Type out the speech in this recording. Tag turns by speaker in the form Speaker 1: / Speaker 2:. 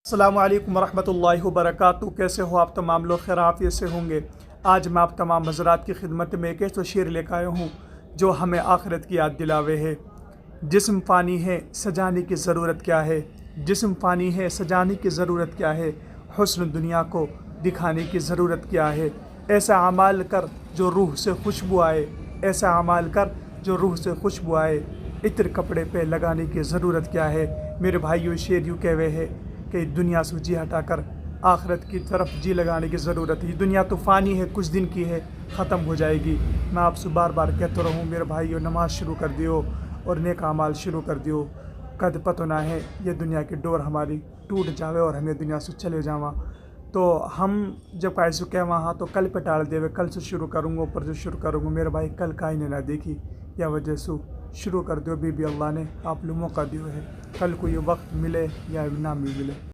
Speaker 1: السلام علیکم ورحمۃ اللہ وبرکاتہ۔ کیسے ہو آپ تمام لوگ؟ خیر عافیت سے ہوں گے۔ آج میں آپ تمام حضرات کی خدمت میں ایک ایسا شعر لے کے آیا ہوں جو ہمیں آخرت کی یاد دلاوے ہے۔ جسم فانی ہے سجانے کی ضرورت کیا ہے، جسم فانی ہے سجانے کی ضرورت کیا ہے، حسن دنیا کو دکھانے کی ضرورت کیا ہے۔ ایسا اعمال کر جو روح سے خوشبو آئے، ایسا اعمال کر جو روح سے خوشبو آئے، عطر کپڑے پہ لگانے کی ضرورت کیا ہے۔ میرے بھائیو، شعر یوں کہوے ہے کہ دنیا سے جی ہٹا کر آخرت کی طرف جی لگانے کی ضرورت ہے۔ یہ دنیا تو فانی ہے، کچھ دن کی ہے، ختم ہو جائے گی۔ میں آپ سے بار بار کہتا رہوں میرے بھائیو، نماز شروع کر دیو اور نیک اعمال شروع کر دیو۔ قد پتہ نہ ہے یہ دنیا کی ڈور ہماری ٹوٹ جاوے اور ہمیں دنیا سے چلے جاواں، تو ہم جب ایسے کہ وہاں تو کل پہ ٹال دے، کل سے شروع کروں گا، اوپر سے شروع کروں گا۔ میرے بھائی کل کا ہی نہ دیکھی، یا وجہ سے شروع کر دیو بھی اللہ نے آپ لوگ موقع دیو ہے، کل کو یہ وقت ملے یا نہ بھی ملے۔